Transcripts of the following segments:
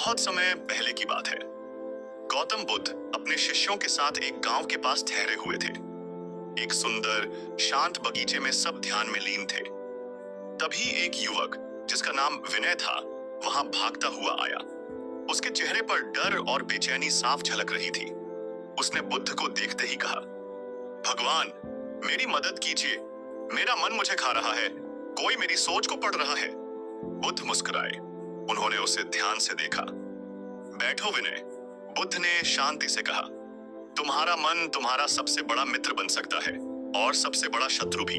बहुत समय पहले की बात है। गौतम बुद्ध अपने शिष्यों के साथ एक गांव के पास ठहरे हुए थे। एक सुंदर शांत बगीचे में सब ध्यान में लीन थे। तभी एक युवक जिसका नाम विनय था वहां भागता हुआ आया। उसके चेहरे पर डर और बेचैनी साफ झलक रही थी। उसने बुद्ध को देखते ही कहा, भगवान मेरी मदद कीजिए, मेरा मन मुझे खा रहा है, कोई मेरी सोच को पढ़ रहा है। बुद्ध मुस्कुराए। उन्होंने उसे ध्यान से देखा। बैठो विनय, बुद्ध ने शांति से कहा। तुम्हारा मन तुम्हारा सबसे बड़ा मित्र बन सकता है और सबसे बड़ा शत्रु भी।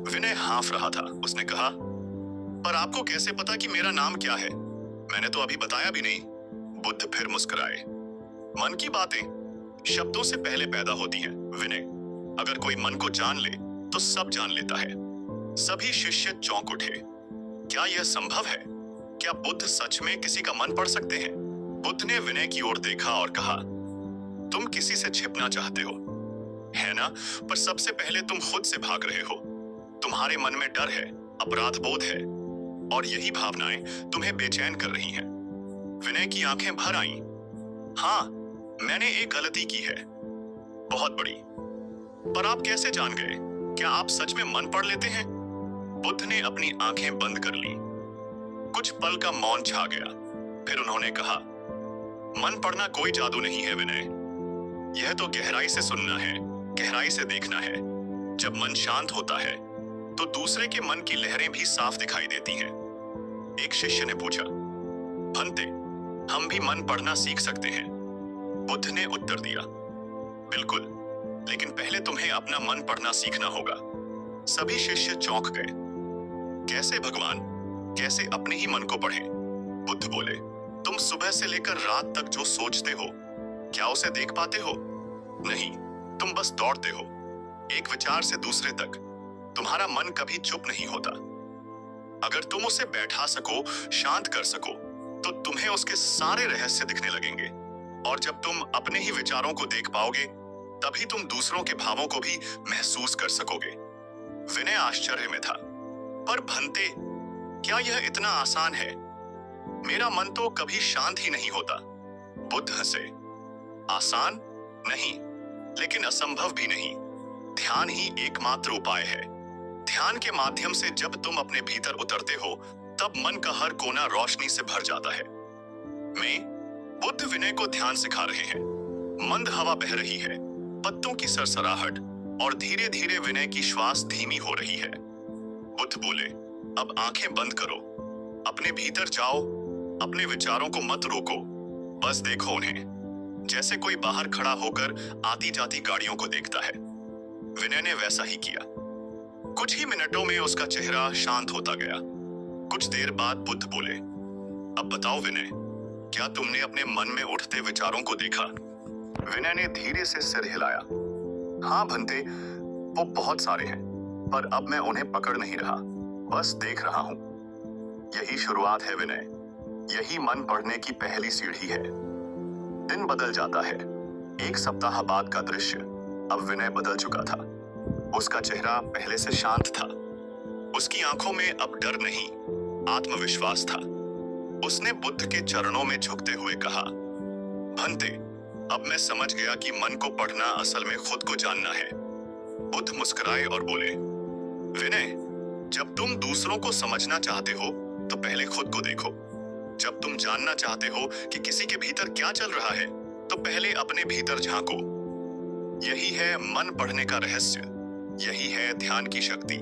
विनय हाँफ रहा था। उसने कहा, पर आपको कैसे पता कि मेरा नाम क्या है? मैंने तो अभी बताया भी नहीं। बुद्ध फिर मुस्कुराए। मन की बातें शब्दों से पहले पैदा होती हैं विनय। अगर कोई मन को जान ले तो सब जान लेता है। सभी शिष्य चौंक उठे। क्या यह संभव है? क्या बुद्ध सच में किसी का मन पढ़ सकते हैं? बुद्ध ने विनय की ओर देखा और कहा, तुम किसी से छिपना चाहते हो, है ना? पर सबसे पहले तुम खुद से भाग रहे हो। तुम्हारे मन में डर है, अपराध बोध है, और यही भावनाएं तुम्हें बेचैन कर रही हैं। विनय की आंखें भर आईं। हाँ, मैंने एक गलती की है, बहुत बड़ी। पर आप कैसे जान गए? क्या आप सच में मन पढ़ लेते हैं? बुद्ध ने अपनी आंखें बंद कर ली। कुछ पल का मौन छा गया। फिर उन्होंने कहा, मन पढ़ना कोई जादू नहीं है विनय। यह तो गहराई से सुनना है, गहराई से देखना है। जब मन शांत होता है तो दूसरे के मन की लहरें भी साफ दिखाई देती हैं। एक शिष्य ने पूछा, भंते, हम भी मन पढ़ना सीख सकते हैं? बुद्ध ने उत्तर दिया, बिल्कुल, लेकिन पहले तुम्हें अपना मन पढ़ना सीखना होगा। सभी शिष्य चौंक गए। कैसे भगवान, कैसे अपने ही मन को पढ़ें? बुद्ध बोले, तुम सुबह से लेकर रात तक जो सोचते हो, क्या उसे देख पाते हो? नहीं, तुम बस दौड़ते हो, एक विचार से दूसरे तक। तुम्हारा मन कभी चुप नहीं होता। अगर तुम उसे बैठा सको, शांत कर सको, तो तुम्हें उसके सारे रहस्य दिखने लगेंगे। और जब तुम अपने ही विचारों को देख पाओगे, तभी तुम दूसरों के भावों को भी महसूस कर सकोगे। विनय आश्चर्य में था। पर भंते, क्या यह इतना आसान है? मेरा मन तो कभी शांत ही नहीं होता। बुद्ध हंसे। आसान नहीं, लेकिन असंभव भी नहीं। ध्यान ही एकमात्र उपाय है। ध्यान के माध्यम से जब तुम अपने भीतर उतरते हो, तब मन का हर कोना रोशनी से भर जाता है। बुद्ध विनय को ध्यान सिखा रहे हैं। मंद हवा बह रही है, पत्तों की सरसराहट, और धीरे धीरे विनय की श्वास धीमी हो रही है। बुद्ध बोले, अब आंखें बंद करो, अपने भीतर जाओ, अपने विचारों को मत रोको, बस देखो उन्हें, जैसे कोई बाहर खड़ा होकर आती जाती गाड़ियों को देखता है। विनय ने वैसा ही किया। कुछ ही मिनटों में उसका चेहरा शांत होता गया। कुछ देर बाद बुद्ध बोले, अब बताओ विनय, क्या तुमने अपने मन में उठते विचारों को देखा? विनय ने धीरे से सिर हिलाया। हाँ भंते, वो बहुत सारे हैं, पर अब मैं उन्हें पकड़ नहीं रहा, बस देख रहा हूं। यही शुरुआत है विनय, यही मन पढ़ने की पहली सीढ़ी है। दिन बदल जाता है। एक सप्ताह बाद का दृश्य। अब विनय बदल चुका था। उसका चेहरा पहले से शांत था। उसकी आंखों में अब डर नहीं, आत्मविश्वास था। उसने बुद्ध के चरणों में झुकते हुए कहा, भंते, अब मैं समझ गया कि मन को पढ़ना असल में खुद को जानना है। बुद्ध मुस्कुराए और बोले, विनय, जब तुम दूसरों को समझना चाहते हो तो पहले खुद को देखो। जब तुम जानना चाहते हो कि किसी के भीतर क्या चल रहा है, तो पहले अपने भीतर झांको। यही है मन पढ़ने का रहस्य, यही है ध्यान की शक्ति।